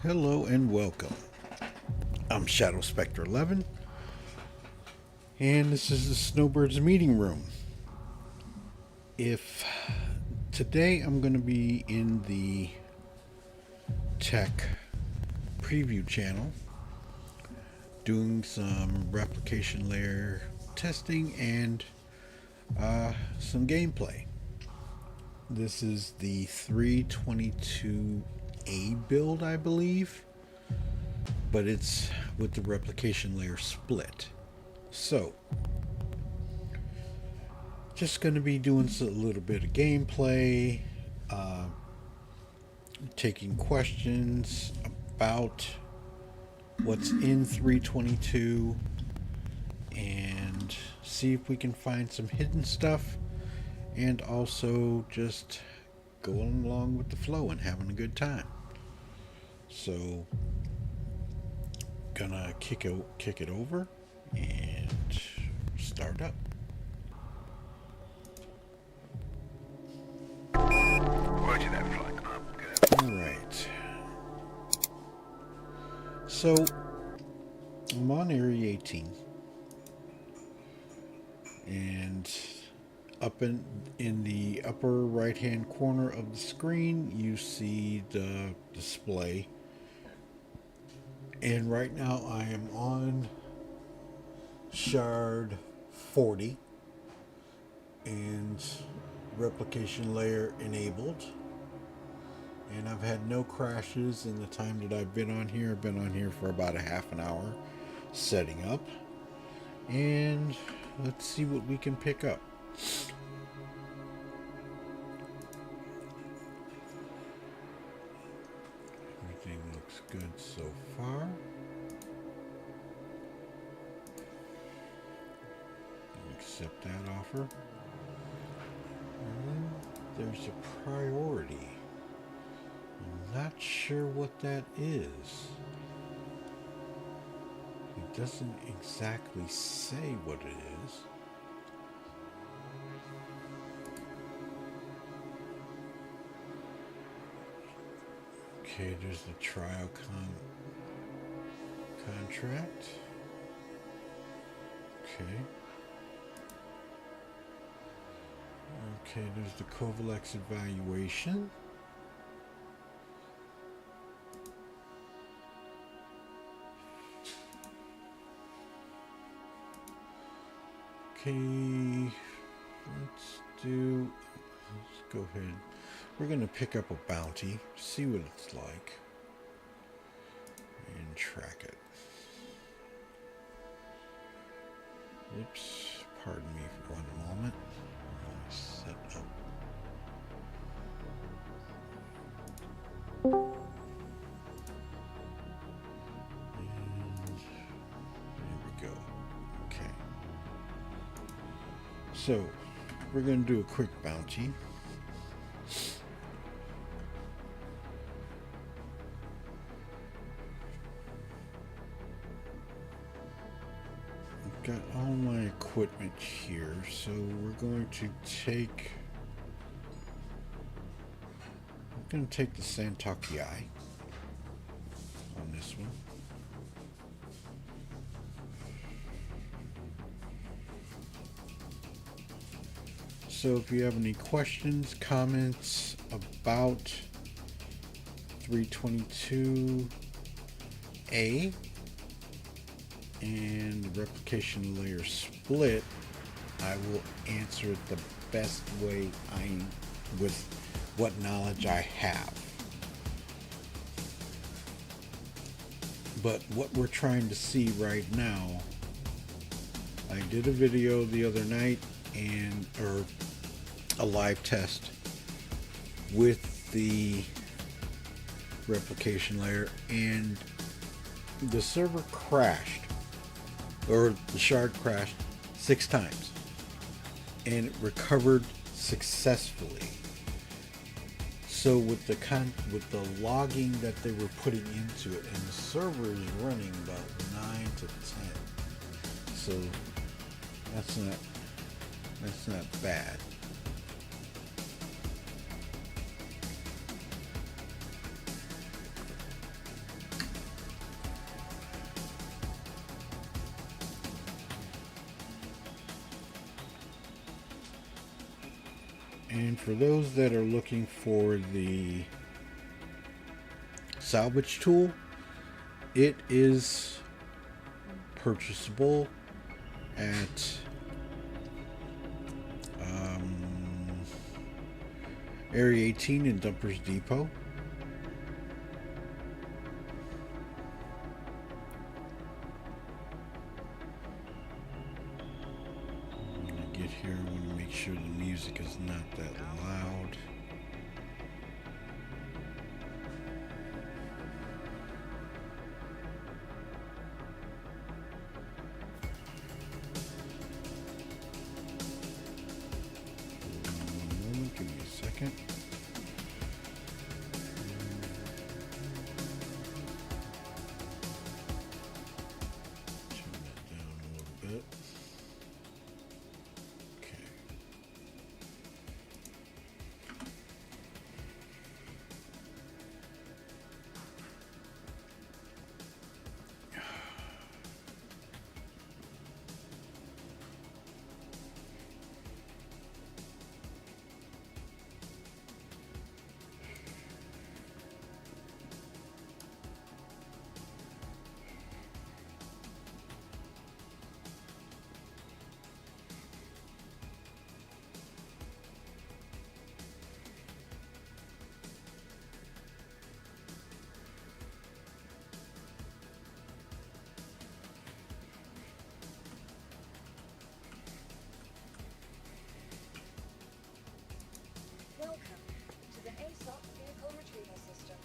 Hello and welcome. I'm Shadow Spectre 11, and this is the Snowbirds meeting room. If today I'm going to be in the tech preview channel doing some replication layer testing and some gameplay. This is the 322A build, I believe, but it's with the replication layer split. So, just going to be doing a little bit of gameplay, taking questions about what's in 322, and see if we can find some hidden stuff, and also just going along with the flow and having a good time. So, gonna kick it over and start up. Roger that, flight. All right. So I'm on Area 18, and up in the upper right hand corner of the screen you see the display, and right now I am on shard 40 and replication layer enabled, and I've had no crashes in the time that I've been on here. I've been on here for about a half an hour setting up, and let's see what we can pick up. Everything looks good so far. Accept that offer. And there's a priority. I'm not sure what that is. It doesn't exactly say what it is. Okay, there's the trial contract. Okay. Okay, there's the Covalex evaluation. Okay, let's go ahead. We're going to pick up a bounty, see what it's like, and track it. Oops, pardon me for one moment. Set up. And there we go. Okay. So, we're going to do a quick bounty. I've got all my equipment here, so we're going to take... I'm going to take the Santoki Eye on this one. So if you have any questions, comments about 322A and the replication layer split, I will answer it the best way with what knowledge I have. But what we're trying to see right now, I did a video the other night, or a live test with the replication layer, and the server crashed, or the shard crashed 6 times, and it recovered successfully. So with the logging that they were putting into it, and the server is running about 9 to 10, so that's not bad. And for those that are looking for the salvage tool, it is purchasable at Area 18 in Dumpers Depot. When I get here, I want to make sure the music is not that loud. One moment, give me a second. Turn that down a little bit. Okay. Welcome to the ASOP vehicle retrieval system.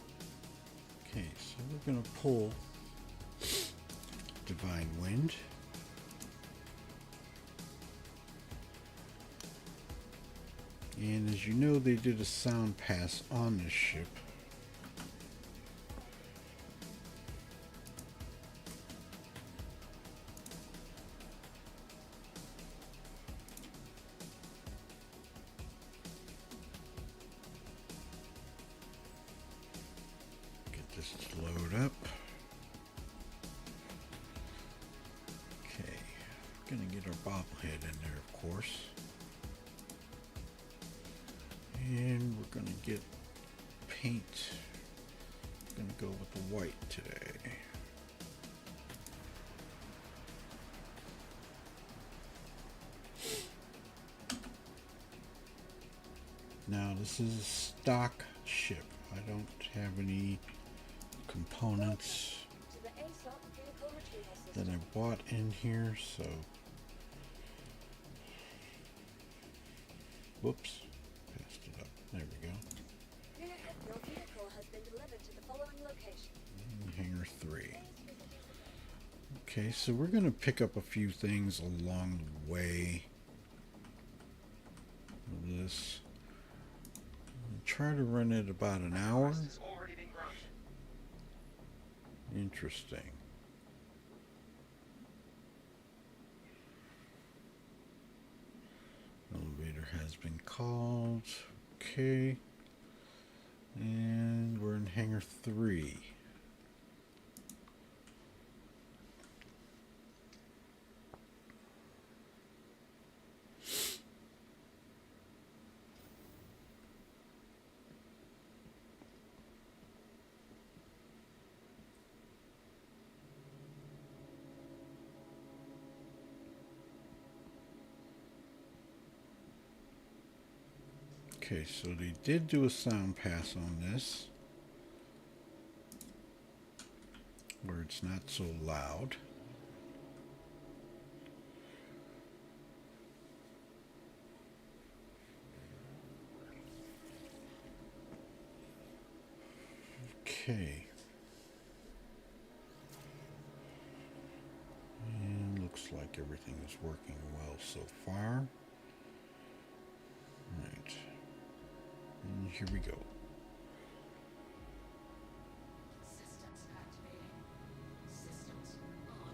Okay, so we're going to pull Divine Wind. And as you know, they did a sound pass on this ship. Get this to load up. Okay, we're gonna get our bobblehead in there, of course. And we're gonna get paint. Gonna go with the white today. Now this is a stock ship. I don't have any components To the ASOP vehicle retrieval that system. I bought in here, so whoops, passed it up. There we go. Your vehicle has been delivered to the following location. Hangar 3. Okay, so we're going to pick up a few things along the way with this. Try to run it about an hour. Interesting. Elevator has been called. Okay. And we're in Hangar 3. Okay, so they did do a sound pass on this, where it's not so loud. Okay. And looks like everything is working well so far. Right. And here we go. Systems activating. Systems on.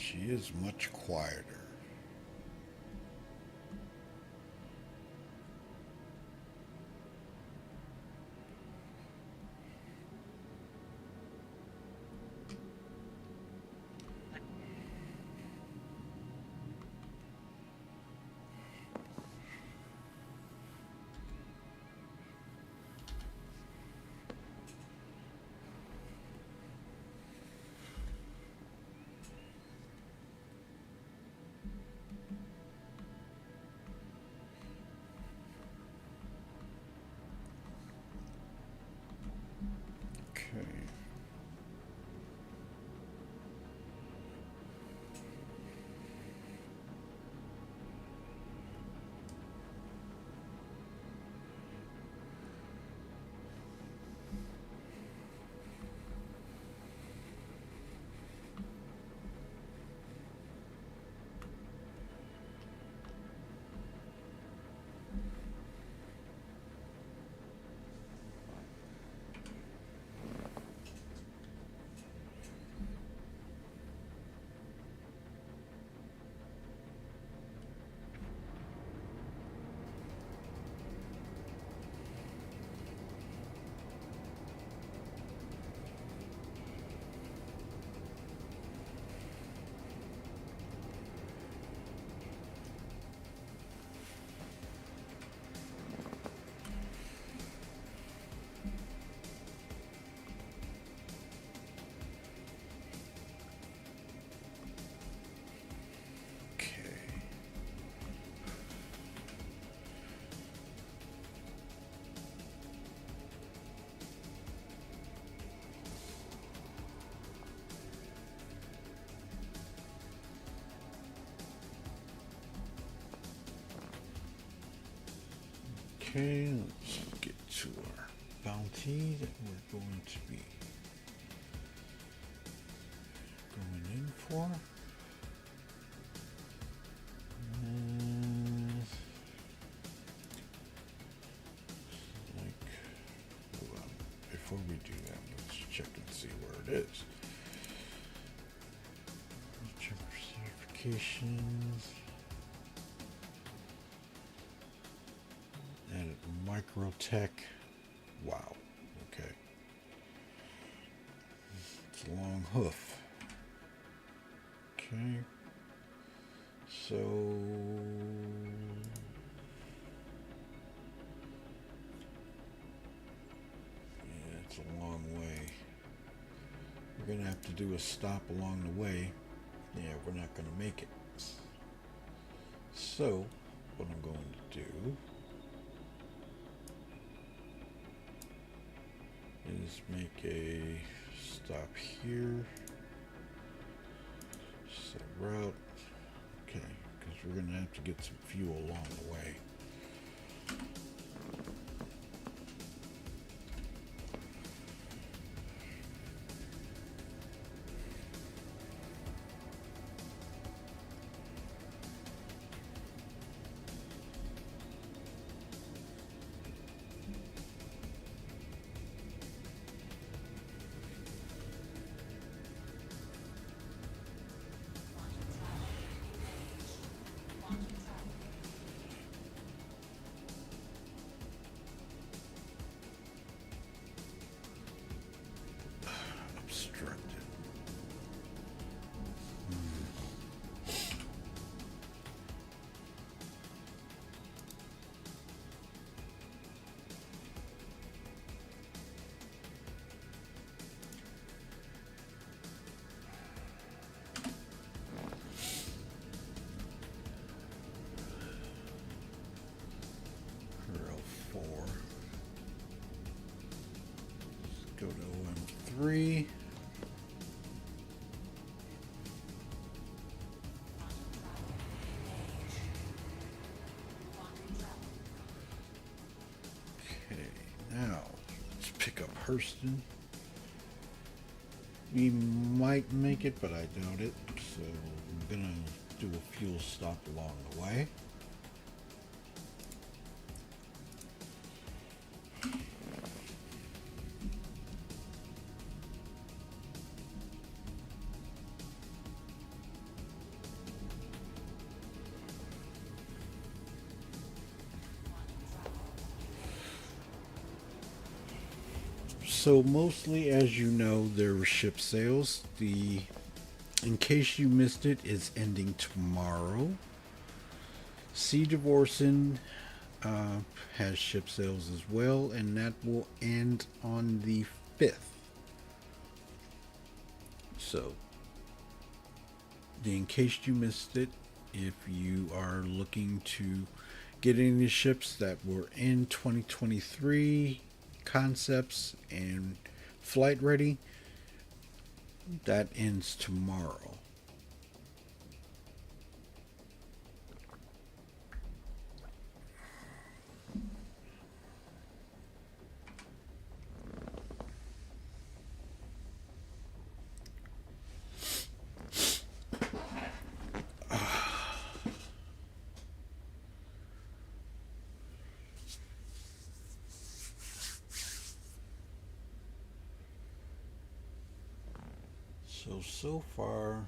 She is much quieter. Okay. Okay, let's get to our bounty that we're going to be going in for. Like, hold on. Before we do that, let's check and see where it is. Check our certifications. And microtech. Wow. Okay. It's a long hoof. Okay. So yeah, it's a long way. We're gonna have to do a stop along the way. Yeah, we're not gonna make it. So what I'm going to do is make a stop here, set route, okay, because we're gonna have to get some fuel along the way. Obstructed. Referral 4. Let's go to OM3. Okay, now let's pick up Hurston. We might make it, but I doubt it. So I'm gonna do a fuel stop along the way. So mostly, as you know, there were ship sales. The In case you missed it, is ending tomorrow. Sea Divorcing uh, has ship sales as well, and that will end on the 5th. So, in case you missed it, if you are looking to get any ships that were in 2023 concepts and flight ready, that ends tomorrow. So far,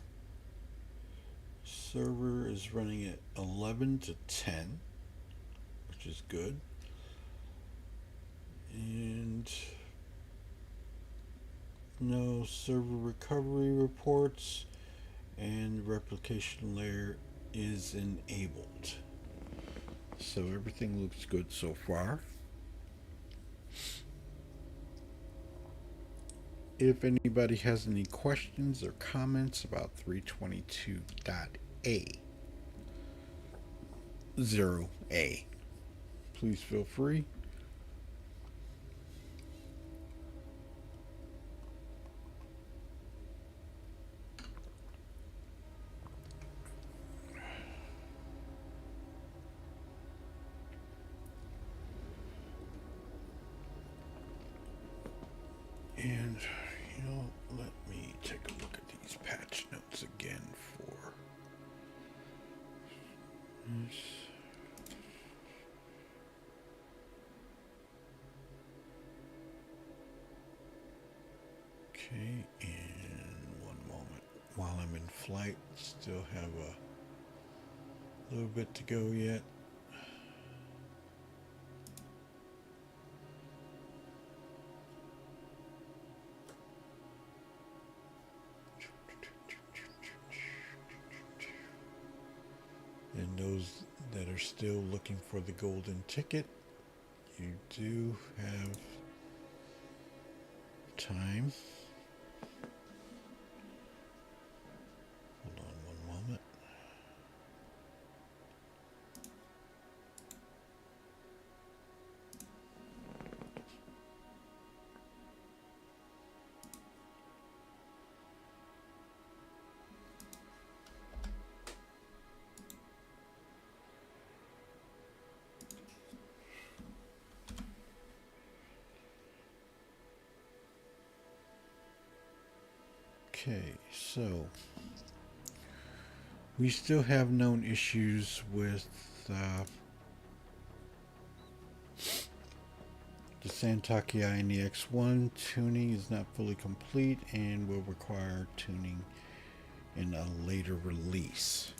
server is running at 11 to 10, which is good. And no server recovery reports, and replication layer is enabled. So everything looks good so far. If anybody has any questions or comments about 322.0A, please feel free. And, let me take a look at these patch notes again for this. Okay, and one moment. While I'm in flight, still have a little bit to go yet. And those that are still looking for the golden ticket, you do have time. Hold on one moment. Okay, so we still have known issues with the Santaki and the X1. Tuning is not fully complete and will require tuning in a later release.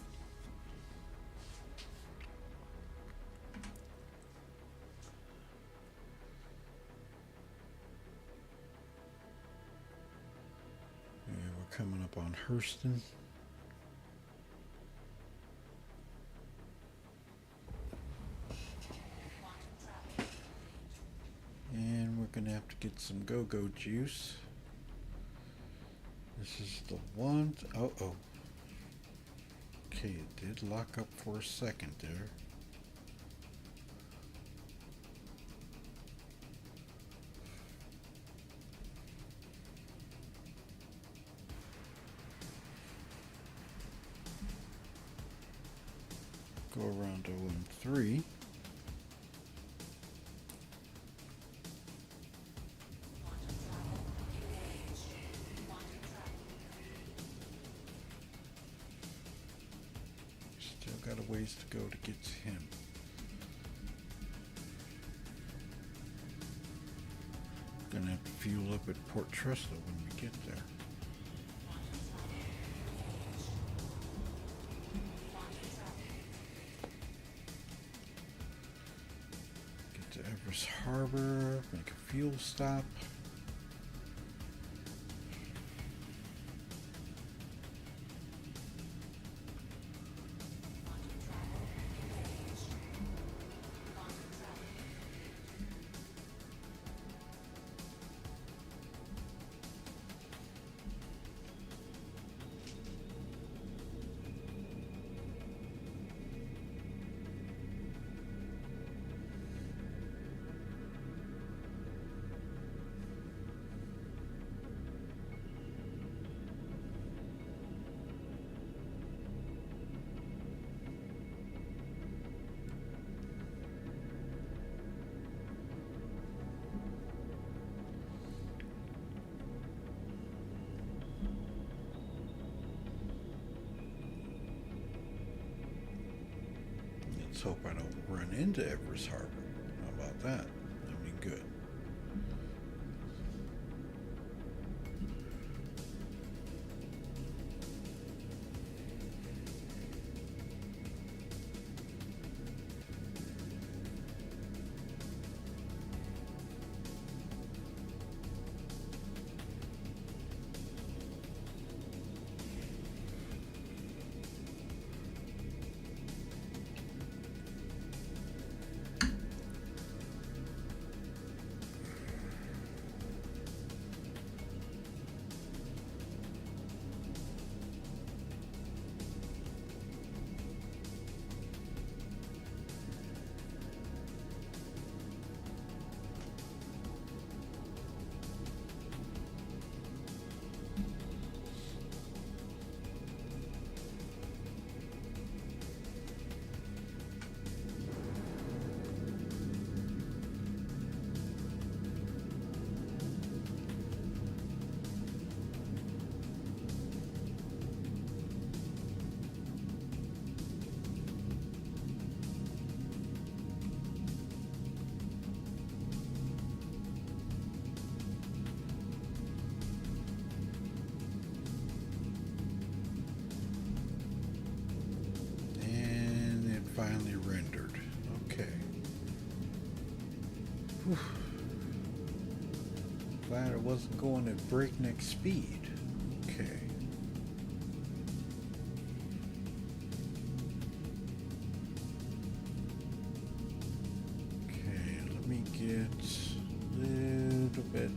And we're coming up on Hurston. And we're going to have to get some go-go juice. This is the one. Oh. Okay, it did lock up for a second there. Go around 0 and 3. Still got a ways to go to get to him. Gonna have to fuel up at Port Trustler when we get there. Get to Everest Harbor, make a fuel stop. Let's hope I don't run into Everest Harbor. How about that? That'd be good. Finally rendered. Okay. Whew. Glad it wasn't going at breakneck speed. Okay. Okay, let me get a little bit.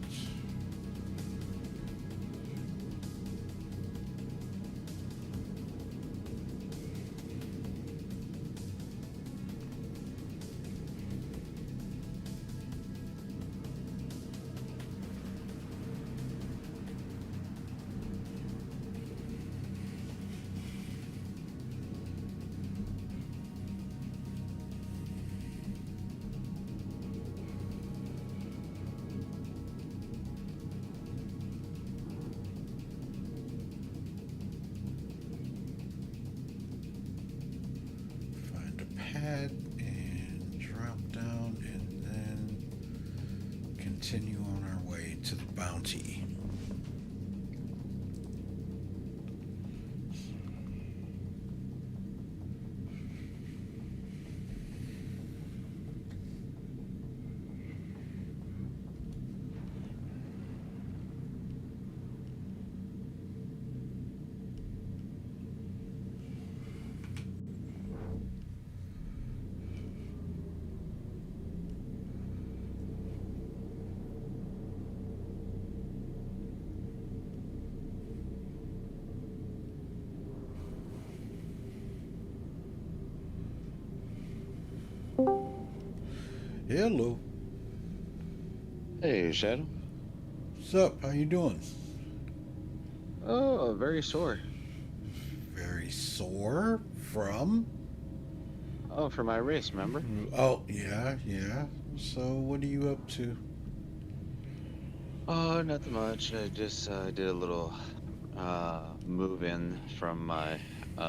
And drop down and then continue on our way to the bounty. Hello. Hey, Shadow. What's up? How you doing? Oh, very sore. Very sore from? Oh, for my race, remember? Oh, yeah, yeah. So what are you up to? Oh, nothing much. I just did a little move in from my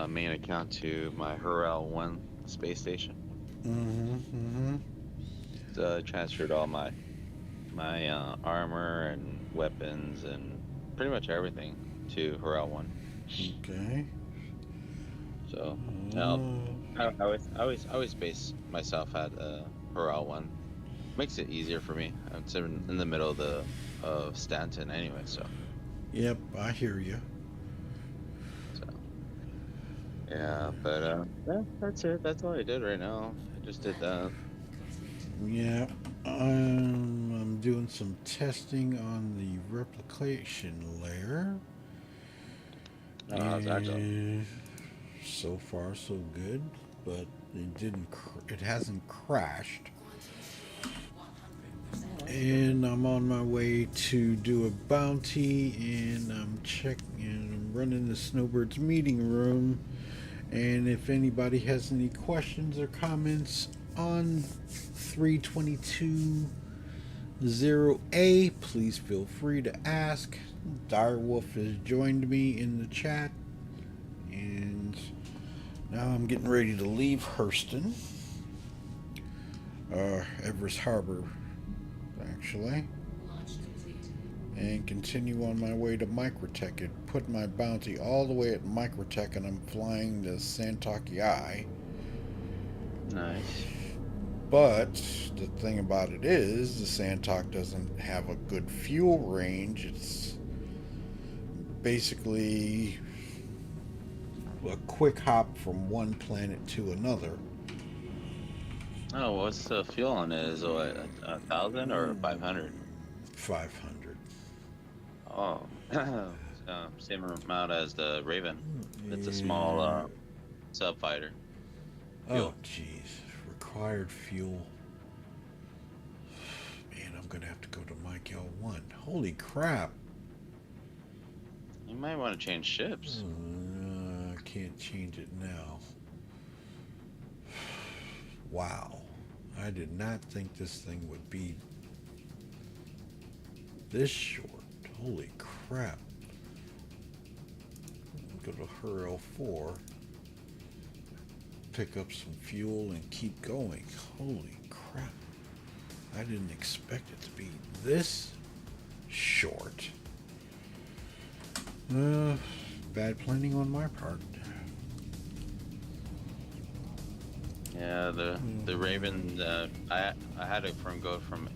main account to my Referral 1 space station. Mm-hmm, mm-hmm. So I transferred all my armor and weapons and pretty much everything to Referral 1. Okay. So Uh, I always base myself at Referral 1. Makes it easier for me. I'm in the middle of the of Stanton anyway, so yep, I hear you. so yeah. But yeah, that's it. That's all I did right now. I just did that. Yeah, I'm doing some testing on the replication layer, How's that going? and so far so good. But it hasn't crashed, and I'm on my way to do a bounty, and I'm running the Snowbirds meeting room, and if anybody has any questions or comments on 322 0A, please feel free to ask. Direwolf has joined me in the chat, and now I'm getting ready to leave Hurston. Everest Harbor, actually, Launch complete. and continue on my way to Microtech. It put my bounty all the way at Microtech, and I'm flying to Santoki Eye. Nice. But the thing about it is, the Santok doesn't have a good fuel range. It's basically a quick hop from one planet to another. Oh, what's the fuel on it? Is it what, 1,000 or 500? 500. Oh, same amount as the Raven. It's a small Yeah. sub fighter. Oh, Fuel. jeez. Required fuel. Man, I'm gonna have to go to Mike L1. Holy crap. You might want to change ships. I can't change it now. Wow. I did not think this thing would be this short. Holy crap. Go to her L4. Pick up some fuel and keep going. Holy crap. I didn't expect it to be this short. Bad planning on my part. Yeah, the Raven. I had it go from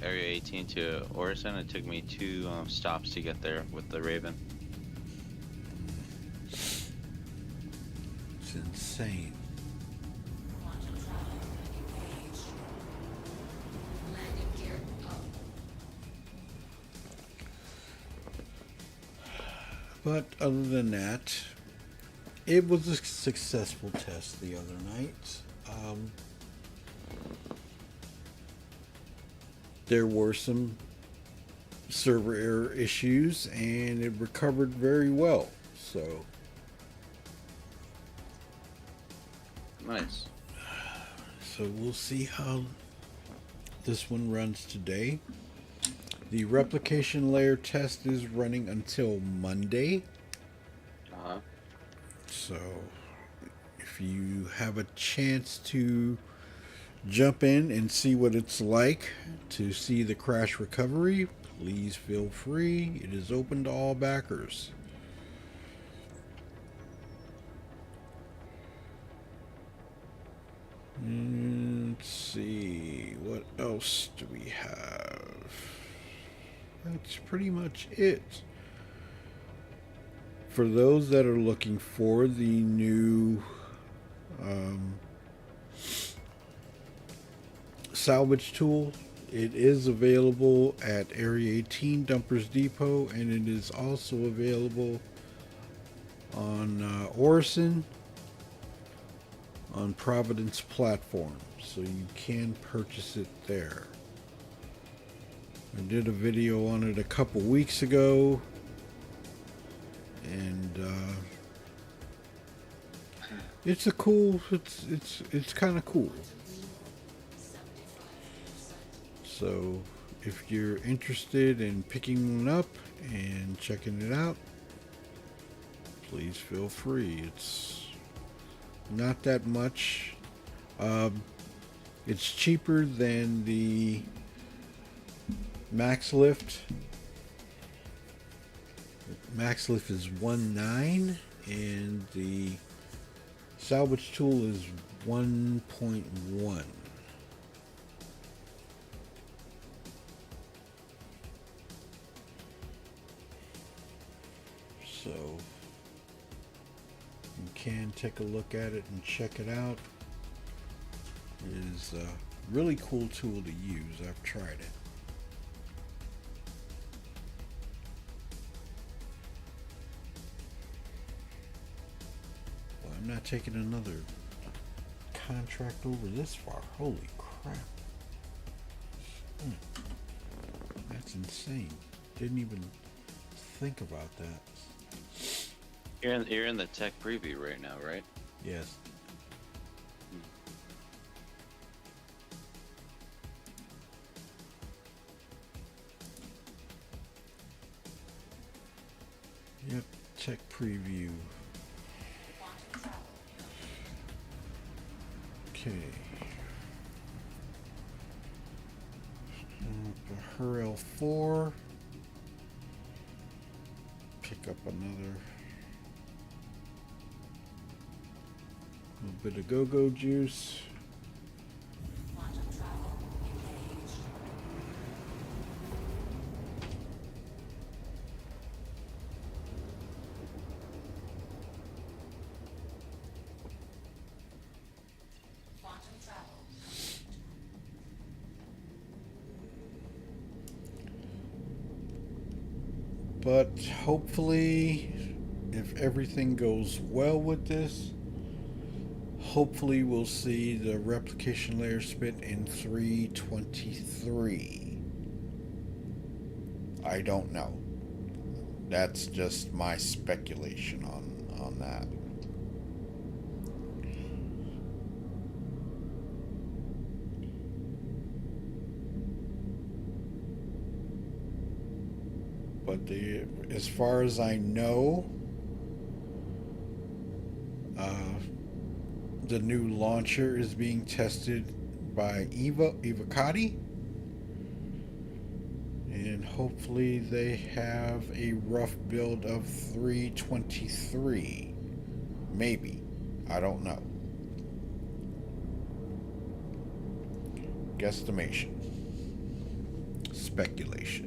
Area 18 to Orison. It took me 2 stops to get there with the Raven. It's insane. Quantum travel engaged. Landing gear up. But other than that, it was a successful test the other night. There were some server error issues, and it recovered very well. So, Nice. we'll see how this one runs today. The replication layer test is running until Monday. Uh-huh. So, if you have a chance to jump in and see what it's like to see the crash recovery, please feel free. It is open to all backers. Let's see, what else do we have? That's pretty much it. For those that are looking for the new salvage tool, it is available at Area 18 Dumpers Depot, and it is also available on Orison on Providence platform, so you can purchase it there. I did a video on it a couple weeks ago, and it's a cool. It's kind of cool. So, if you're interested in picking one up and checking it out, please feel free. It's not that much. It's cheaper than the Max Lift. Max Lift is 1.9 and the salvage tool is 1.1. So you can take a look at it and check it out. It is a really cool tool to use. I've tried it. Well, I'm not taking another contract over this far. Holy crap. That's insane. Didn't even think about that. You're in the tech preview right now, right? Yes. Yep, tech preview. Okay. Referral 4. Pick up another little bit of go-go juice. Quantum travel engaged. Quantum travel. But hopefully, if everything goes well with this, hopefully we'll see the replication layer spit in 323. I don't know. That's just my speculation on that. But as far as I know, the new launcher is being tested by Evocati, and hopefully they have a rough build of 323. Maybe. I don't know. Guesstimation. Speculation.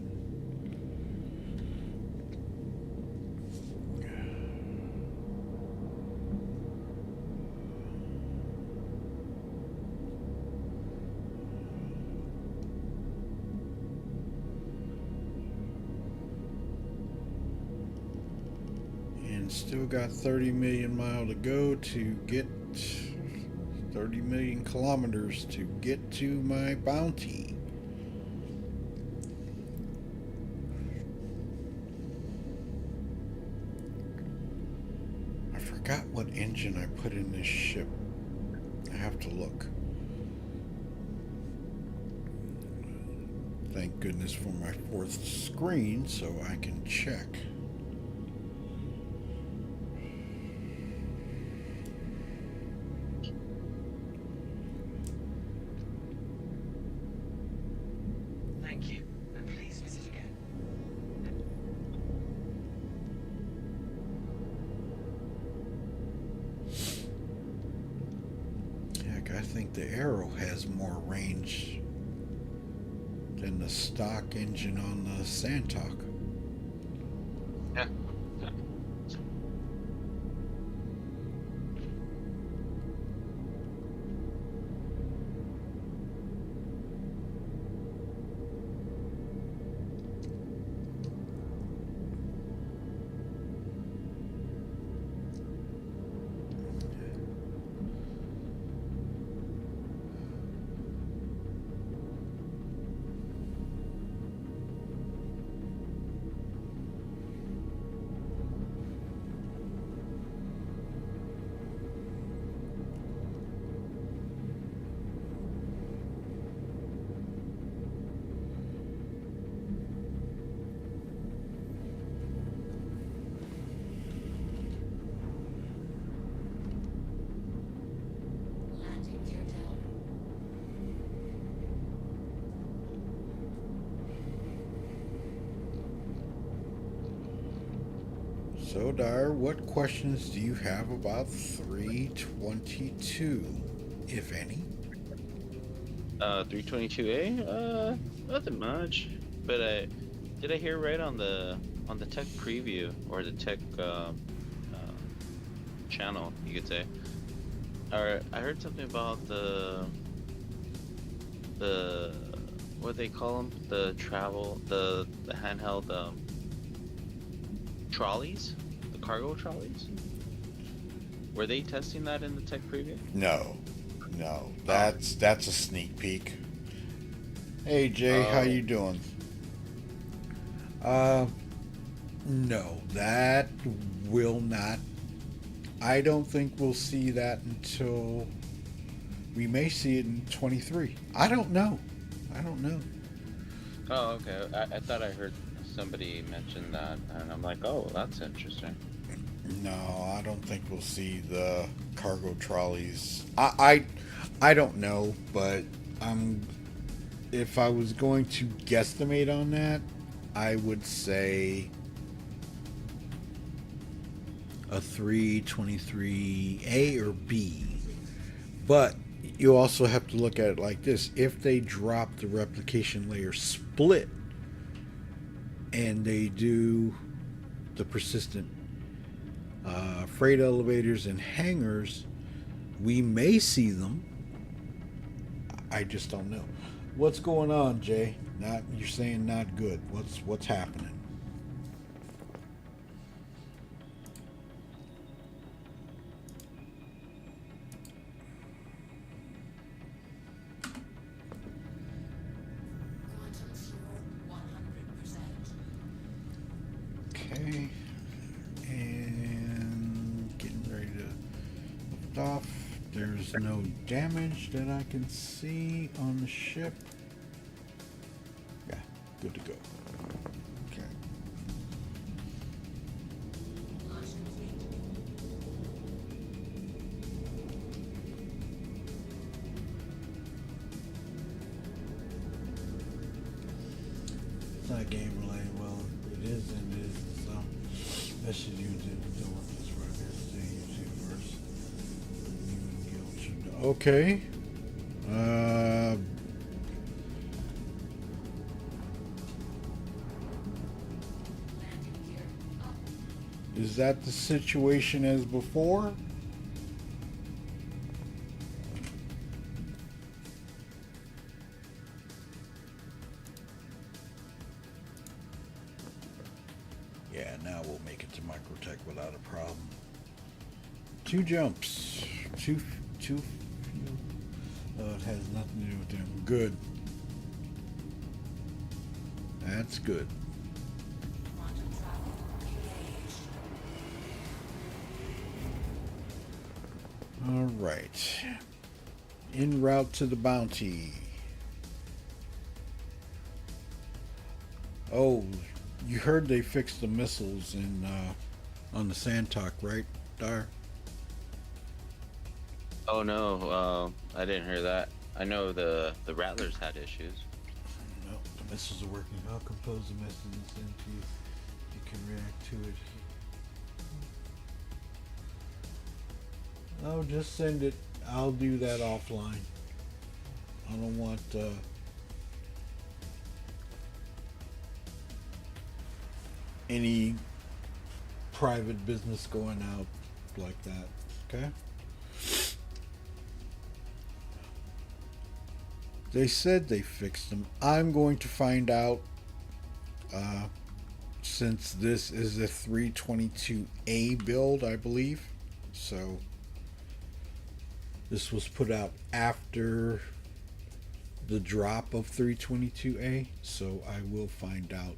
Still got 30 million miles to go to get 30 million kilometers to get to my bounty. I forgot what engine I put in this ship. I have to look. Thank goodness for my fourth screen so I can check. Thank you, and please visit again. Heck, I think the Arrow has more range than the stock engine on the Santok. Yeah. Landing gear down. So, Dyer, what questions do you have about 322, if any? 322A? Nothing much. But did I hear right on the tech preview or the tech channel, you could say? Or I heard something about the what they call them, the handheld trolleys, the cargo trolleys. Were they testing that in the tech preview? No. That's a sneak peek. Hey, Jay, how you doing? No, that will not. I don't think we'll see that until we may see it in 23. I don't know. Oh, okay. I thought I heard somebody mention that, and I'm like, oh, that's interesting. No, I don't think we'll see the cargo trolleys. I don't know, but if I was going to guesstimate on that, I would say a 323A or B. But you also have to look at it like this. If they drop the replication layer split and they do the persistent freight elevators and hangars, we may see them. I just don't know. What's going on, Jay? Not you're saying not good. What's happening? Quantum fuel 100%. Okay. And getting ready to lift off. There's no damage that I can see on the ship. Yeah, good to go. Okay. Launch complete. It's not game related. Well, it is and it isn't. So that should use it. Don't want this right here. Stay YouTube first. You and Gil should know. Okay. Landing gear up. Is that the situation as before? Yeah, now we'll make it to Microtech without a problem. 2 jumps. Two. Oh, it has nothing to do with them. Good. That's good. Quantum travel engaged. All right. En route to the bounty. Oh, you heard they fixed the missiles in on the Santok, right, Dar? Oh no, I didn't hear that. I know the Rattlers had issues. No, the missiles are working. I'll compose the message and send to you. You can react to it. Oh, just send it. I'll do that offline. I don't want any private business going out like that. Okay? They said they fixed them. I'm going to find out since this is a 322A build, I believe. So this was put out after the drop of 322A. So I will find out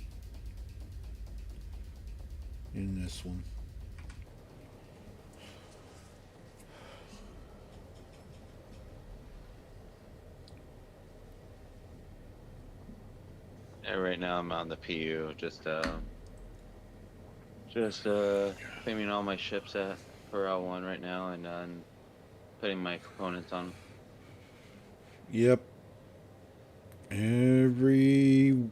in this one. Yeah, right now I'm on the PU, just cleaning all my ships for L1 right now, and putting my components on. Yep. Every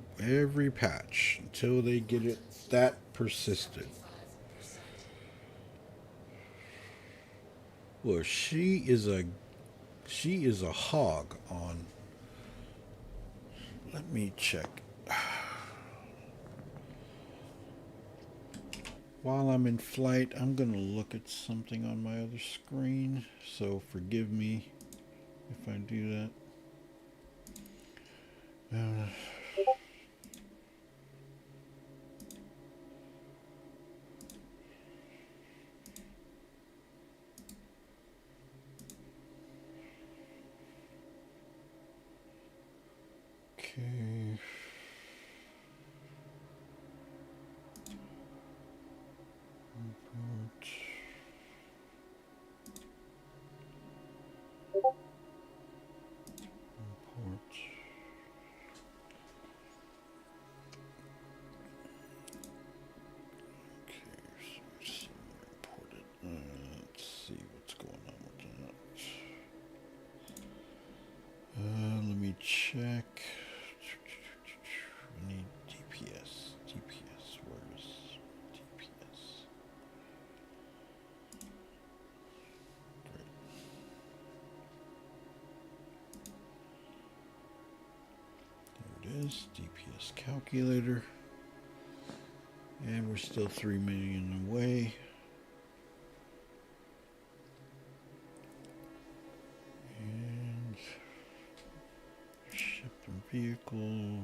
patch until they get it that persistent. Well, she is a hog on. Let me check. While I'm in flight, I'm gonna look at something on my other screen. So forgive me if I do that. Okay. Import. Import. this. DPS calculator. And we're still 3 million away. And shipping vehicle.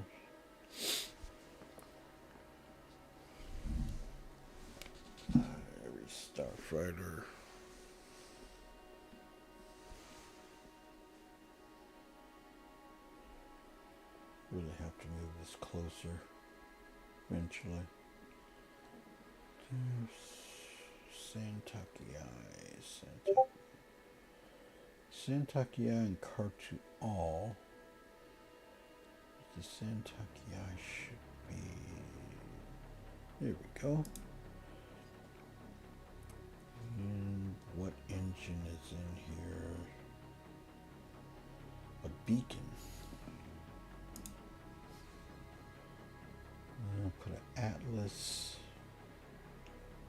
Every starfighter. Really have to move this closer eventually. Santakiai and Kartu all. The Santakiai should be. There we go. And what engine is in here? A beacon. I'll put an Atlas.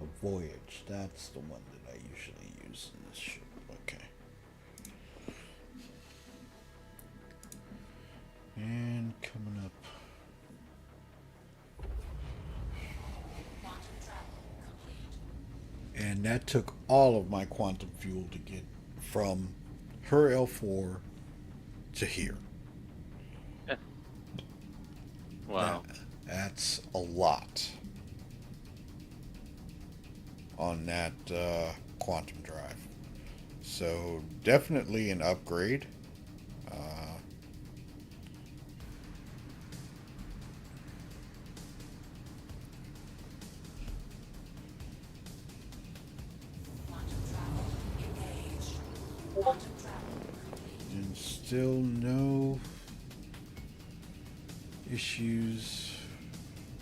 A Voyage. That's the one that I usually use in this ship. Okay. And coming up. And that took all of my quantum fuel to get from her L4 to here. Wow. That's a lot on that quantum drive. So definitely an upgrade. And still no issues,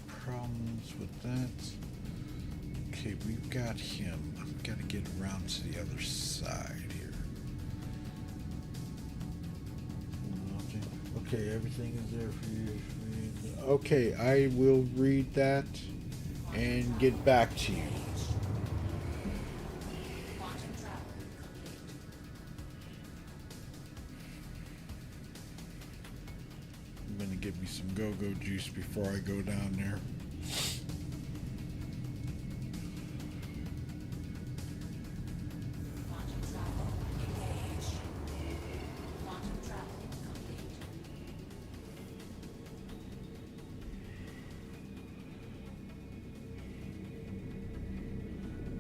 problems with that. Okay, we've got him. I've got to get around to the other side here. Okay, everything is there for you. Okay, I will read that and get back to you. I'm gonna get me some go-go juice before I go down there.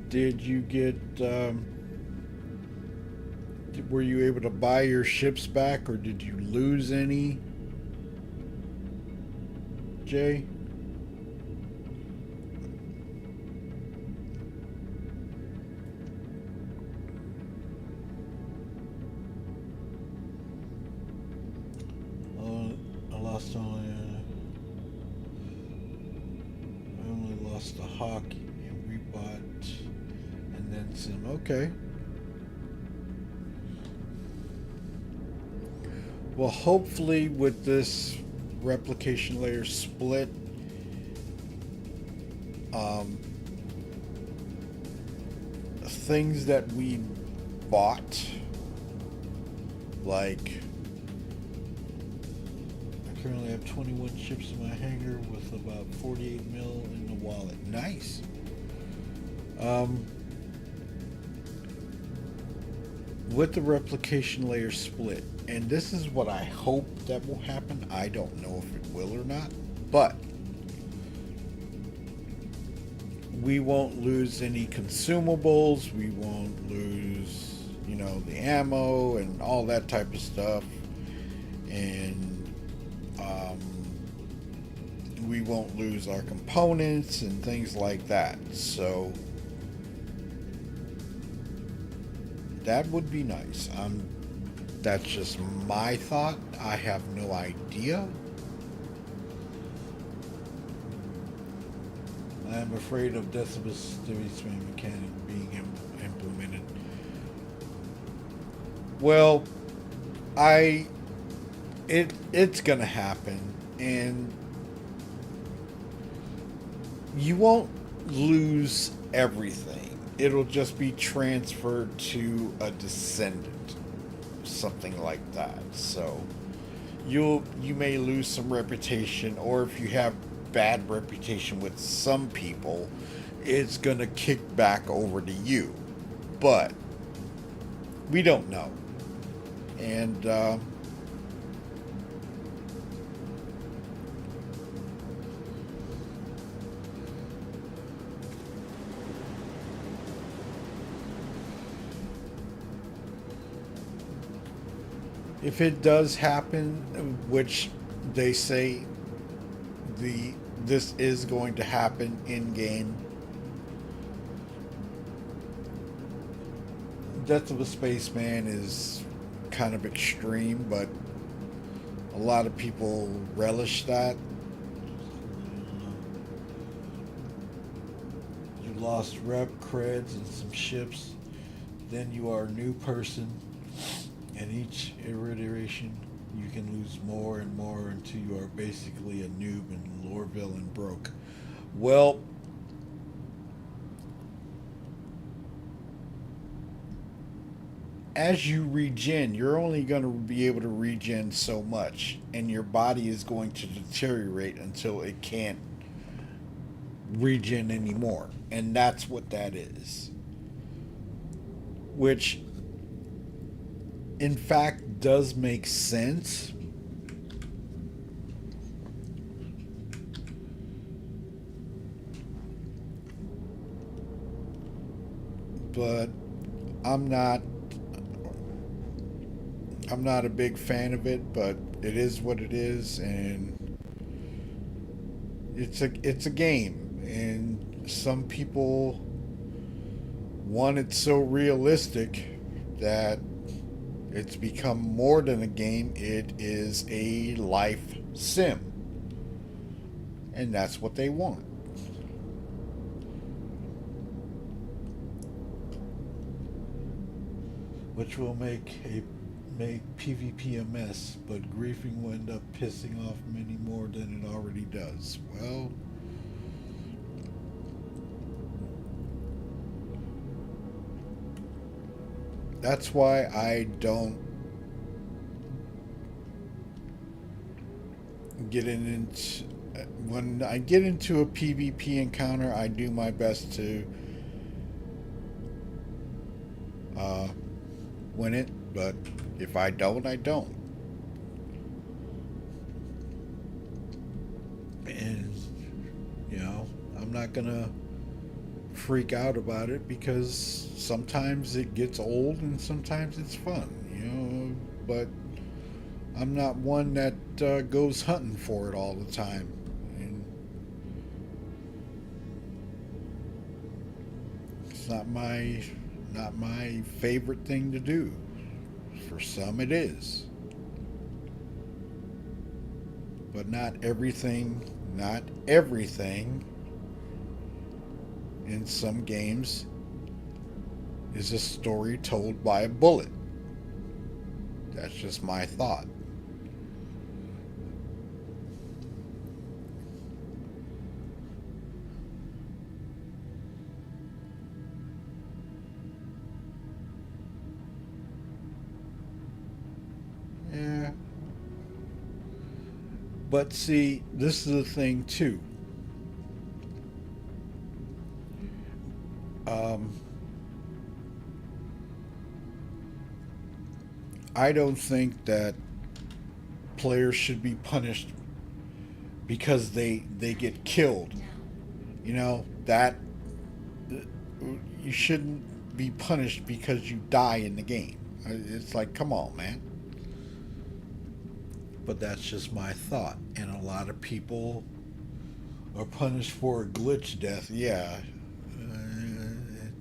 Did you get, were you able to buy your ships back, or did you lose any, Jay? I lost only, I only lost the Hawk, and we bought, and then some. Okay. Well, hopefully with this replication layer split, things that we bought, like I currently have 21 ships in my hangar with about 48 mil in the wallet. Nice. With the replication layer split, and this is what I hope that will happen. I don't know if it will or not, but we won't lose any consumables. We won't lose, you know, the ammo and all that type of stuff, and we won't lose our components and things like that. So that would be nice. That's just my thought. I have no idea. I am afraid of Decibel's Divine mechanic being implemented. Well, it's gonna happen, and you won't lose everything. It'll just be transferred to a descendant, something like that. So you may lose some reputation, or if you have bad reputation with some people, it's gonna kick back over to you. But we don't know, and if it does happen, which they say this is going to happen in game, Death of a Spaceman is kind of extreme, but a lot of people relish that. You lost rep, creds, and some ships. Then you are a new person, and each iteration you can lose more and more until you are basically a noob in Lorville and broke. Well, as you regen, you're only going to be able to regen so much, and your body is going to deteriorate until it can't regen anymore. And that's what that is. Which, in fact, does make sense. But I'm not a big fan of it, but it is what it is, and it's a game, and some people want it so realistic that it's become more than a game. It is a life sim, and that's what they want. Which will make PvP a mess, but griefing will end up pissing off many more than it already does. Well, that's why I don't get into when I get into a PvP encounter, I do my best to win it, but if I don't, I don't. And, you know, I'm not gonna freak out about it, because sometimes it gets old and sometimes it's fun, you know, but I'm not one that goes hunting for it all the time. And it's not my favorite thing to do. For some it is. But not everything in some games is a story told by a bullet. That's just my thought. Yeah. But see, this is the thing too. I don't think that players should be punished because they get killed. You know, that you shouldn't be punished because you die in the game. It's like, come on, man. But that's just my thought. And a lot of people are punished for a glitch death. Yeah.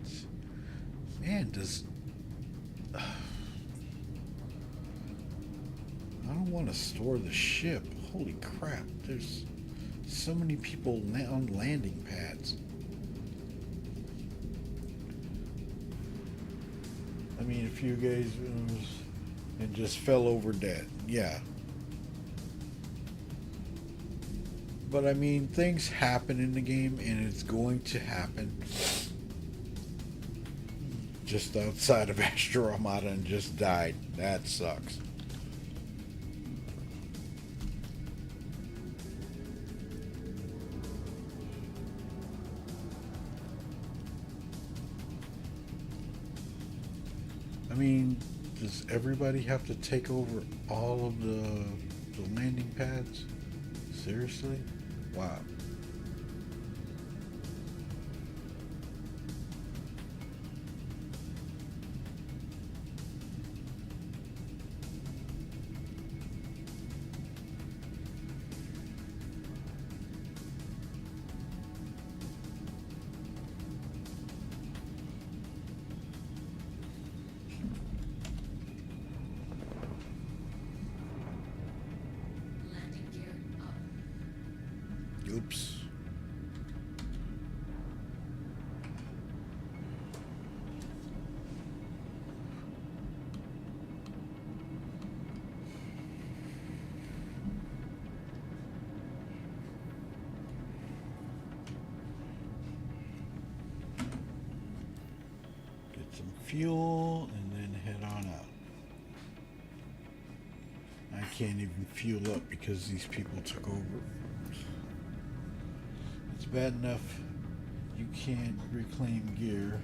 It's, man, does... I don't want to store the ship. Holy crap. There's so many people on landing pads. I mean, a few guys and just fell over dead. Yeah. But I mean, things happen in the game, and it's going to happen. Just outside of Astro Armada and just died. That sucks. I mean, does everybody have to take over all of the landing pads? Seriously? Wow. Landing gear up. Oops. Get some fuel and then head on out. I can't even fuel up because these people took over. It's bad enough you can't reclaim gear.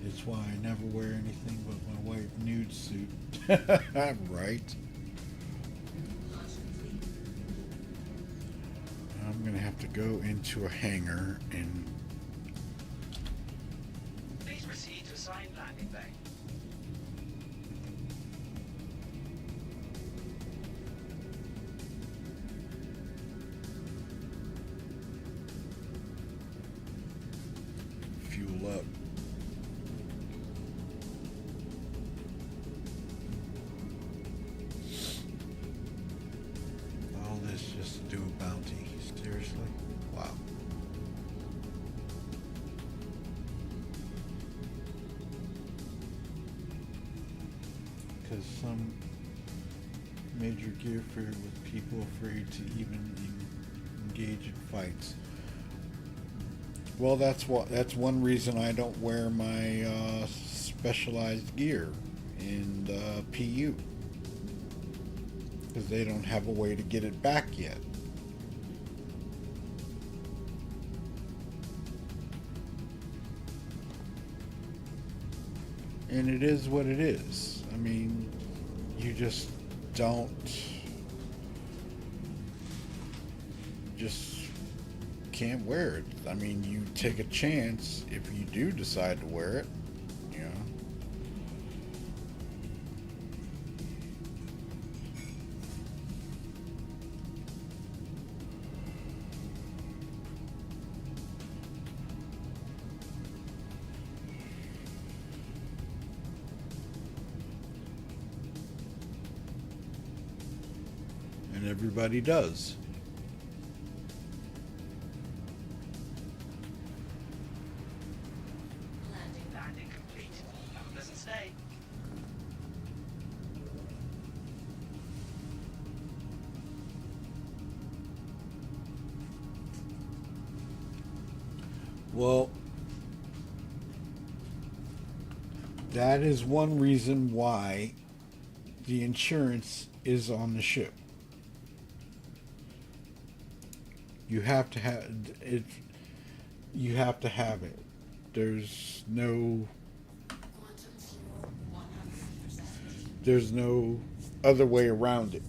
It's why I never wear anything but my white nude suit. Right. Launch complete. I'm gonna have to go into a hangar and Please proceed to assigned landing bay. fuel up. All this just to do a bounty. Seriously? Wow. Because some major gear fair with people afraid to even engage in fights. Well, that's one reason I don't wear my specialized gear in PU, because they don't have a way to get it back yet. And it is what it is. I mean, you just don't can't wear it. I mean, you take a chance if you do decide to wear it, you know. And everybody does. Landing complete. Have a pleasant stay. Well, that is one reason why the insurance is on the ship. You have to have it. You have to have it. There's no. Quantum fuel 100%. There's no other way around it.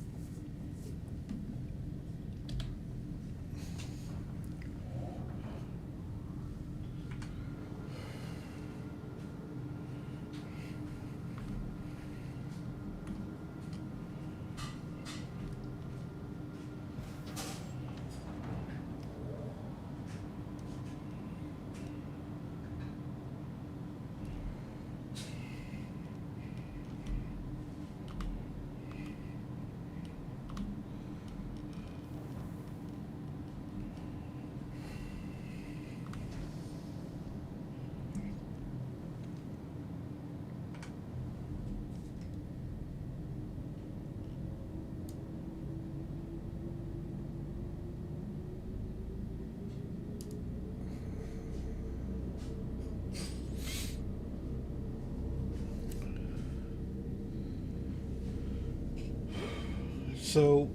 So,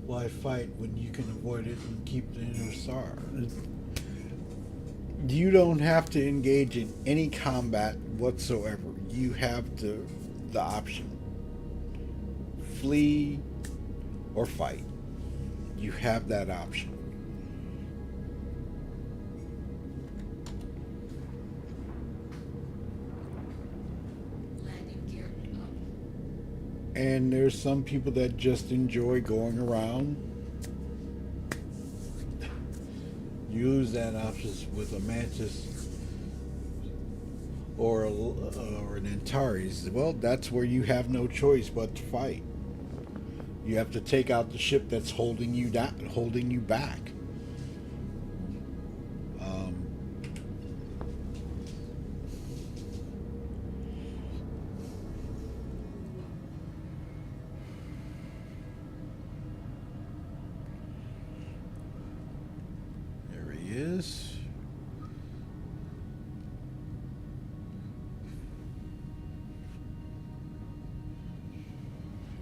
why fight when you can avoid it and keep the inner star? You don't have to engage in any combat whatsoever. You have the option: flee or fight. You have that option. Landing gear up. And there's some people that just enjoy going around. You lose that option with a Mantis or an Antares. Well, that's where you have no choice but to fight. You have to take out the ship that's holding you down, holding you back. There he is.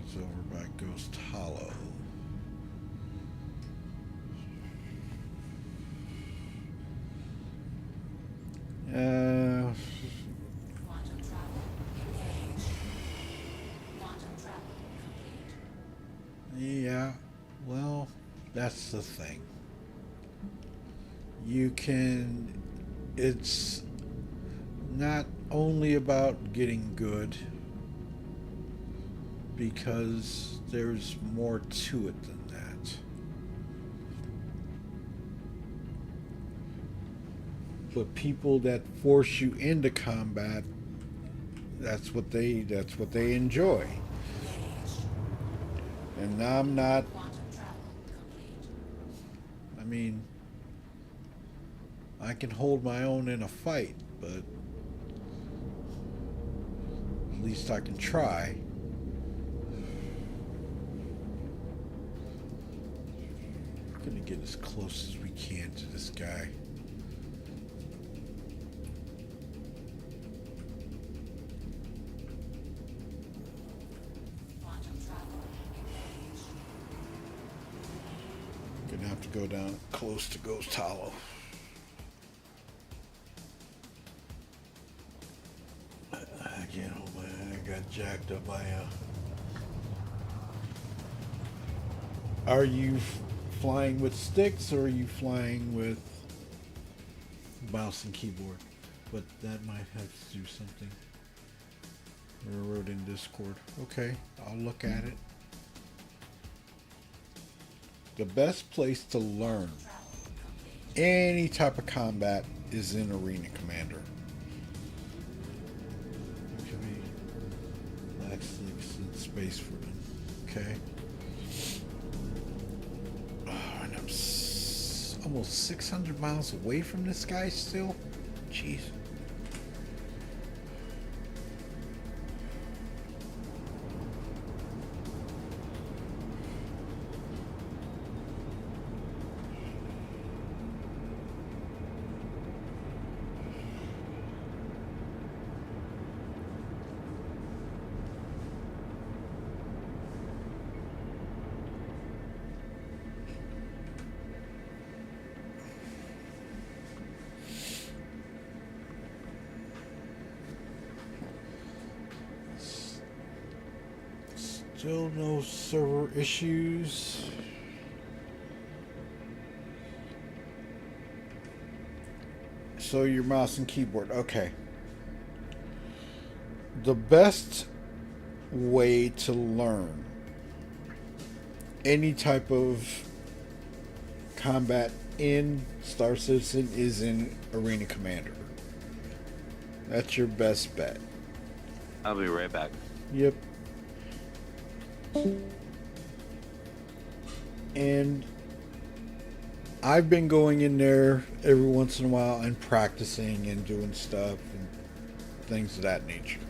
He's over by Ghost Hollow. Quantum travel engaged. Quantum travel complete. Yeah, well, that's the thing. You can, it's not only about getting good, because there's more to it than that. But people that force you into combat, that's what they enjoy. Engaged. And I'm not, Quantum travel complete. I mean, I can hold my own in a fight, but at least I can try. We're gonna get as close as we can to this guy. Quantum travel engaged. Gonna have to go down close to Ghost Hollow. I can't hold my. I got jacked up by a. Are you flying with sticks or are you flying with mouse and keyboard? But that might have to do something. Railroad in Discord. Okay, I'll look at it. The best place to learn any type of combat is in Arena Commander. It could be lax sticks and space for them. Okay. Oh, and I'm almost 600 miles away from this guy still? Jeez. Still no server issues. So your mouse and keyboard. Okay. The best way to learn any type of combat in Star Citizen is in Arena Commander. That's your best bet. I'll be right back. Yep. And I've been going in there every once in a while and practicing and doing stuff and things of that nature.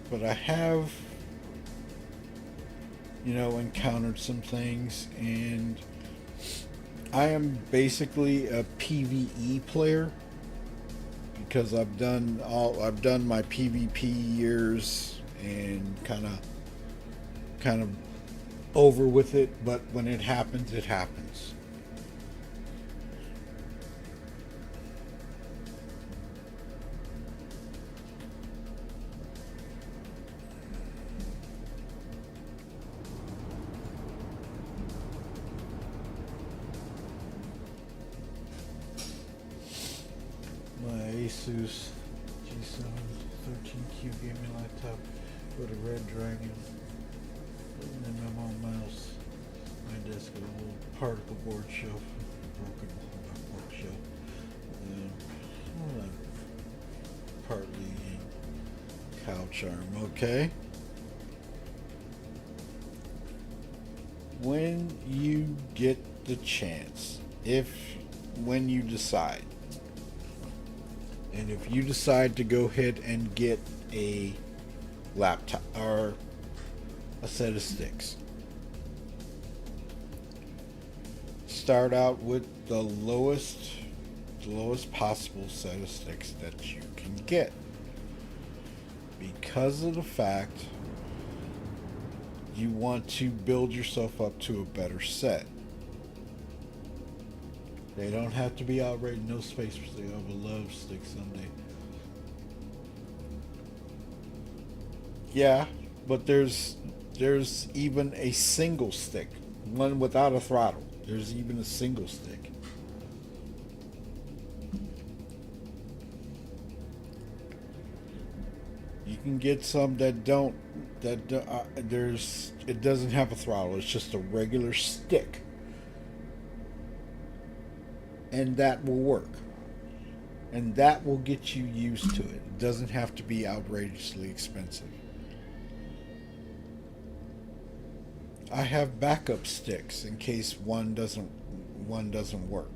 But I have, encountered some things, and I am basically a PvE player because I've done my PvP years and kind of over with it, but when it happens, it happens. Asus G7 13Q gaming laptop with a red dragon. And then my mouse. My desk with a little particle board shelf. Broken bookshelf. And partly couch arm. Okay. When you get the chance, when you decide, and if you decide to go ahead and get a laptop or a set of sticks, start out with the lowest possible set of sticks that you can get, because of the fact you want to build yourself up to a better set. They don't have to be outrageous. No space for sticks. I would love sticks someday. Yeah, but there's even a single stick, one without a throttle. There's even a single stick. You can get some that don't. It doesn't have a throttle. It's just a regular stick. And that will work. And that will get you used to it. It doesn't have to be outrageously expensive. I have backup sticks in case one doesn't work.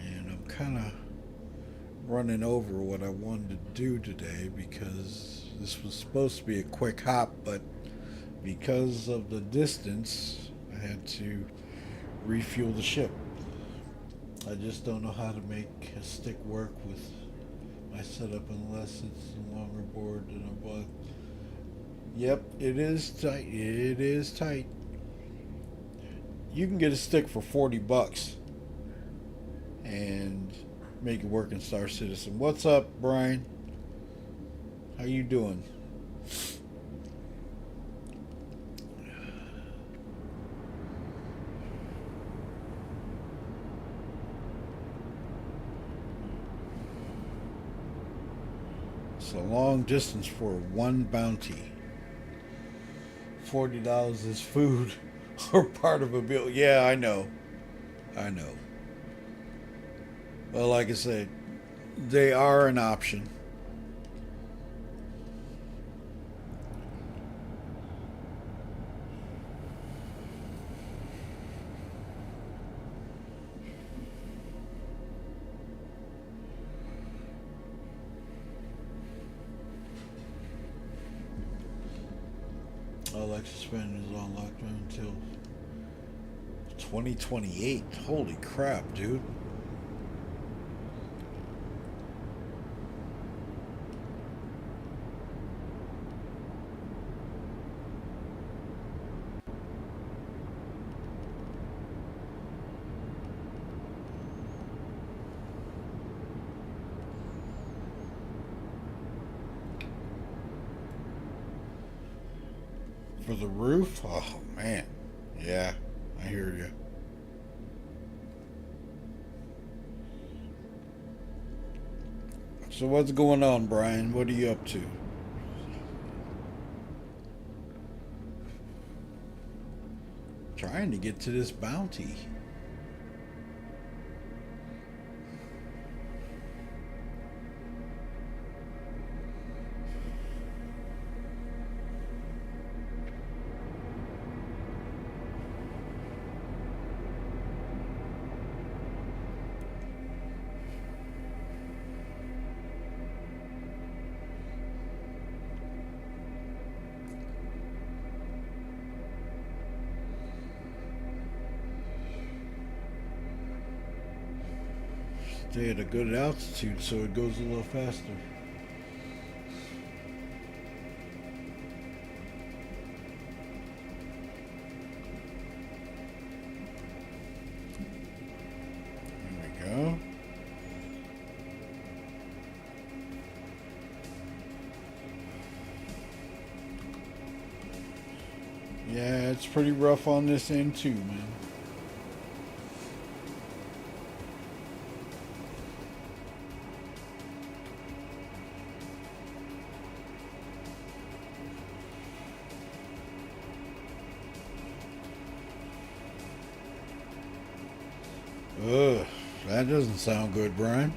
And I'm kind of running over what I wanted to do today because this was supposed to be a quick hop, but because of the distance, I had to refuel the ship. I just don't know how to make a stick work with my setup unless it's a longer board than I bought. Yep, it is tight. It is tight. You can get a stick for $40 and make it work in Star Citizen. What's up, Brian? How you doing? It's a long distance for one bounty. $40 is food or part of a bill. Yeah, I know. Well, like I said, they are an option. Alexa spending is on lockdown until 2028. Holy crap, dude. For the roof? Oh, man. Yeah, I hear you. So what's going on, Brian? What are you up to? Trying to get to this bounty. Stay at a good altitude so it goes a little faster. There we go. it's pretty rough on this end too, man. Ugh, that doesn't sound good, Brian.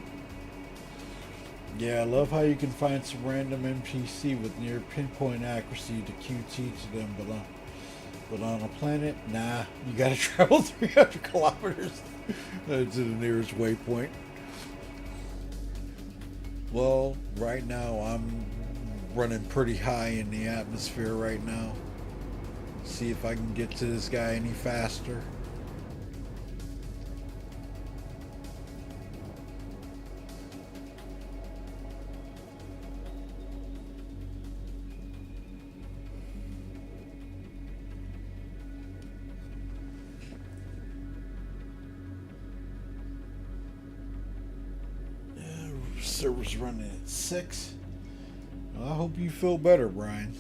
Yeah, I love how you can find some random NPC with near pinpoint accuracy to QT to them, but on a planet, nah, you gotta travel 300 kilometers to the nearest waypoint. Well, right now I'm running pretty high in the atmosphere right now. See if I can get to this guy any faster. Server's running at 6. Well, I hope you feel better, Brian.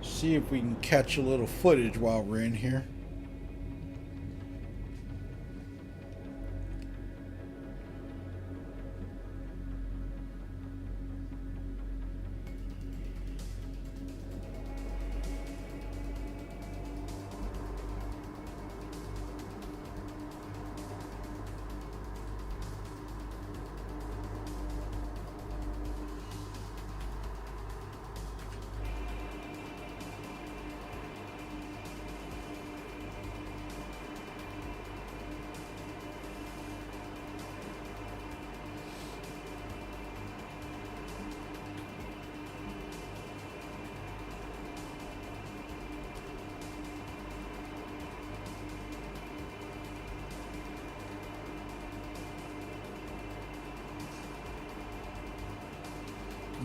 See if we can catch a little footage while we're in here.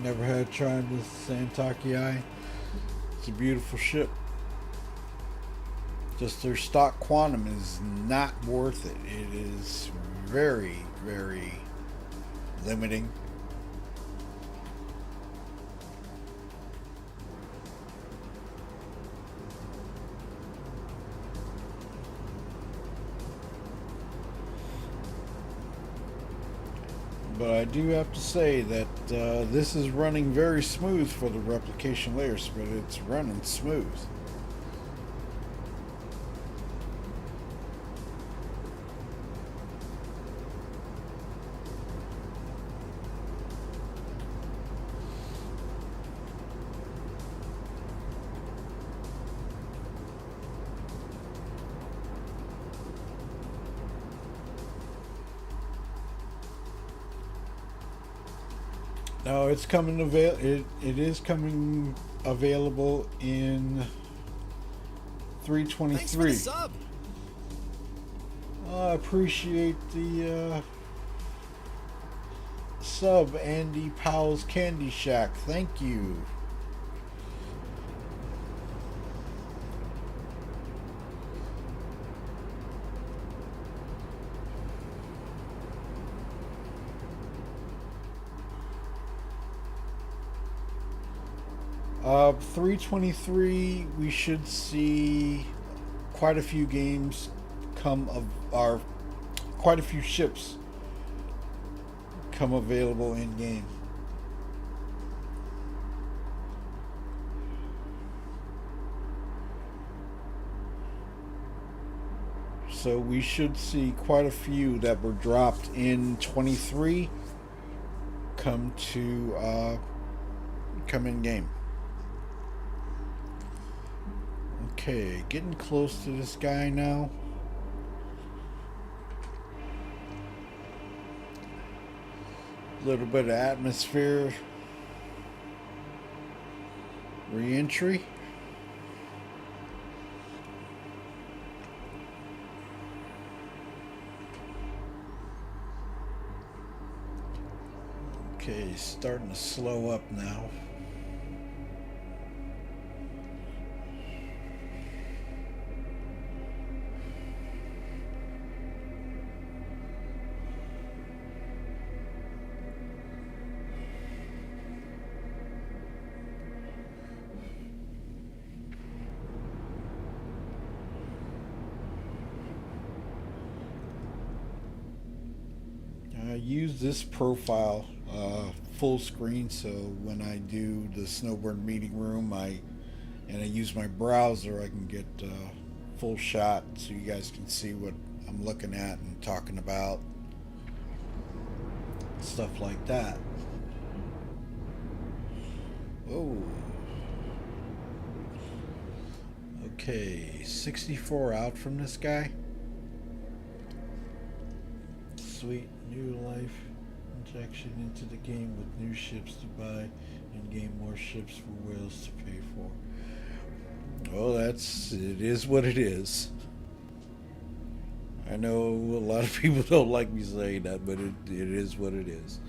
Never had tried this Santakii. It's a beautiful ship. Just their stock quantum is not worth it. It is very, very limiting. But I do have to say that this is running very smooth for the replication layers, but it's running smooth. No, it's coming it is coming available in 323. Thanks for the sub. I appreciate the sub, Andy Powell's Candy Shack. Thank you. Uh, 323, we should see quite a few games quite a few ships come available in game. So we should see quite a few that were dropped in 23 come in game. Okay, getting close to this guy now. A little bit of atmosphere re-entry. Okay, starting to slow up now. use this profile full screen, so when I do the Snowbird meeting room, I use my browser, I can get full shot so you guys can see what I'm looking at and talking about, stuff like that. Oh, okay, 64 out from this guy. Sweet new life injection into the game with new ships to buy and gain more ships for whales to pay for. Well, it is what it is. I know a lot of people don't like me saying that, but it is what it is.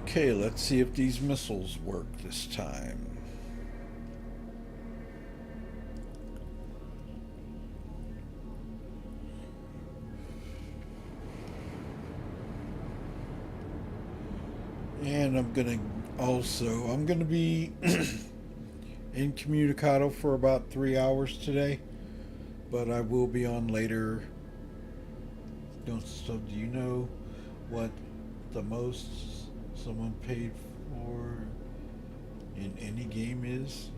Okay, let's see if these missiles work this time. And I'm gonna be incommunicado for about 3 hours today, but I will be on later. So do you know what the most someone paid for in any game is?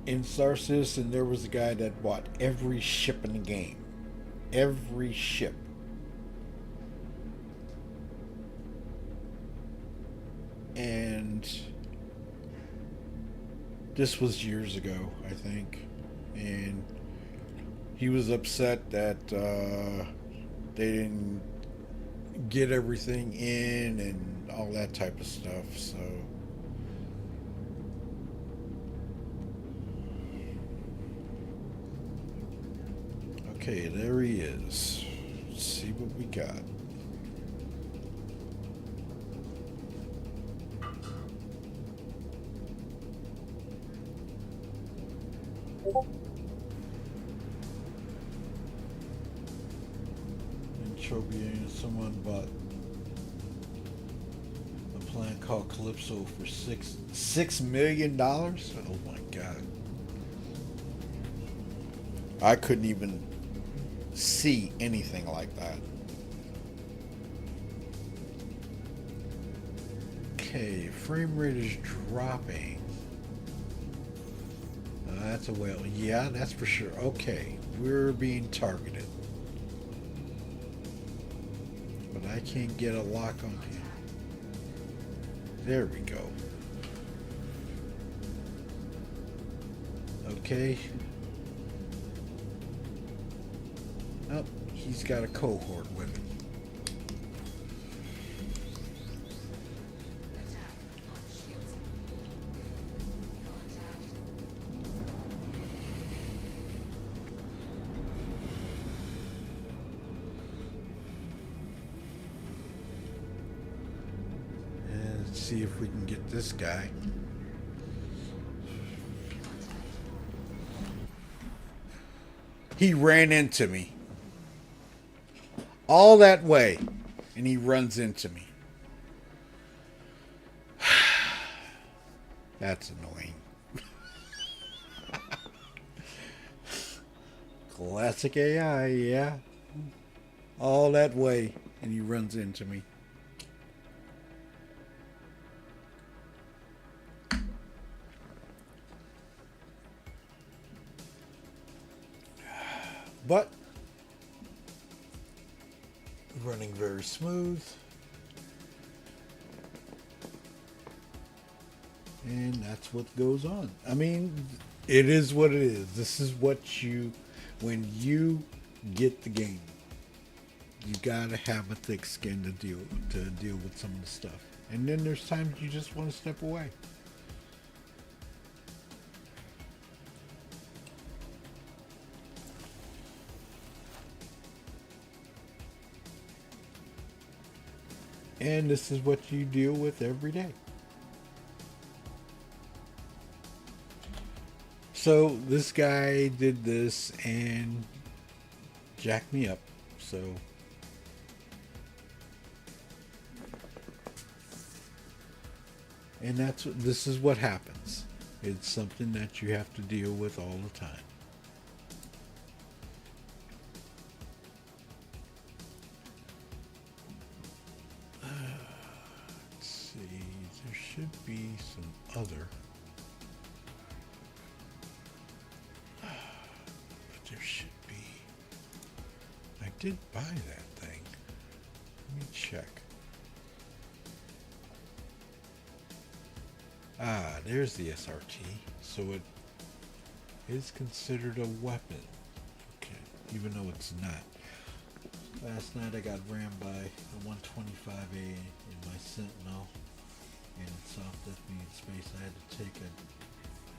In Star Citizen, there was a guy that bought every ship in the game. Every ship. And this was years ago, I think. And he was upset that they didn't get everything in and all that type of stuff. So okay, there he is. Let's see what we got. Someone bought a planet called Calypso for $6 million. Oh my god! I couldn't even see anything like that. Okay, frame rate is dropping. That's a whale. Yeah, that's for sure. Okay, we're being targeted. But I can't get a lock on him. There we go. Okay. Oh, he's got a cohort with him. See if we can get this guy. He ran into me. All that way. And he runs into me. That's annoying. Classic AI, yeah. All that way. And he runs into me. But running very smooth. And that's what goes on. I mean, it is what it is. This is what when you get the game, you gotta have a thick skin to deal with some of the stuff. And then there's times you just want to step away. And this is what you deal with every day. So this guy did this, and jack me up. So and this is what happens. It's something that you have to deal with all the time. Let's see, there should be some other. But there should be. I did buy that thing. Let me check. Ah, there's the SRT. So it is considered a weapon. Okay, even though it's not. Last night I got rammed by a 125A in my Sentinel, and it soft left me in space. I had to take a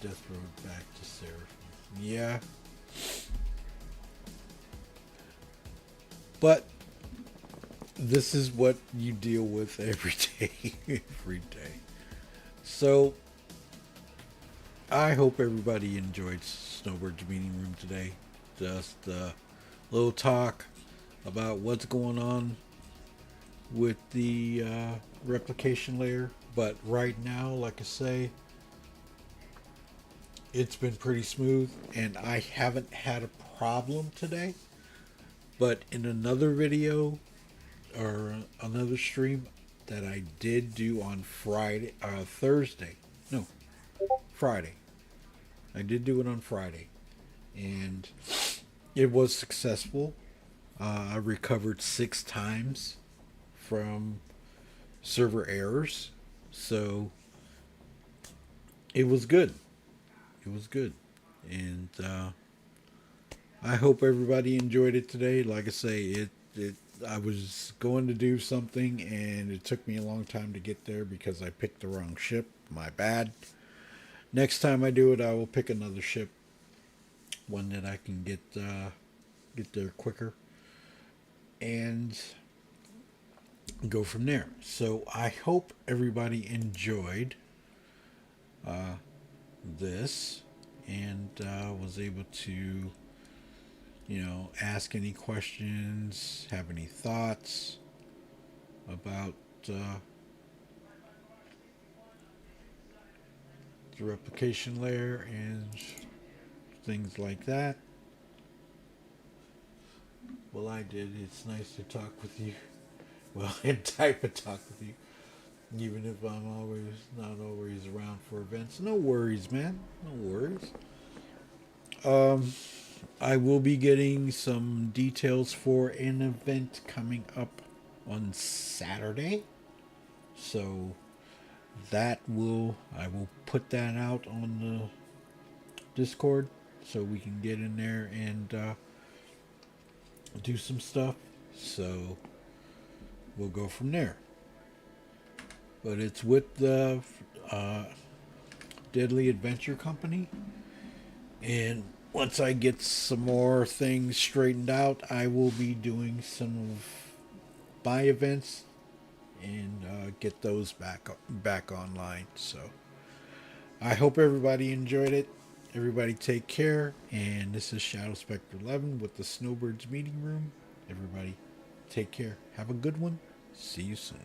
death road back to Seraphim. Yeah. But this is what you deal with every day. Every day. So, I hope everybody enjoyed Snowbirds meeting room today. Just a little talk about what's going on with the replication layer. But right now, like I say, it's been pretty smooth, and I haven't had a problem today. But in another video or another stream that I did do on Friday, Friday. I did do it on Friday, and it was successful. I recovered 6 times from server errors, so it was good. It was good, and I hope everybody enjoyed it today. Like I say, I was going to do something, and it took me a long time to get there because I picked the wrong ship. My bad. Next time I do it, I will pick another ship, one that I can get there quicker, and go from there. So I hope everybody enjoyed this and was able to, ask any questions, have any thoughts about the replication layer and things like that. Well, I did. It's nice to talk with you. Well, and type of talk with you. Even if I'm not always around for events. No worries, man. No worries. I will be getting some details for an event coming up on Saturday. So I will put that out on the Discord so we can get in there and do some stuff. So we'll go from there. But it's with the Deadly Adventure Company. And once I get some more things straightened out, I will be doing some of my events and get those back online. So I hope everybody enjoyed it. Everybody take care. And this is Shadow Spectre 11 with the Snowbirds meeting room. Everybody take care. Have a good one. See you soon.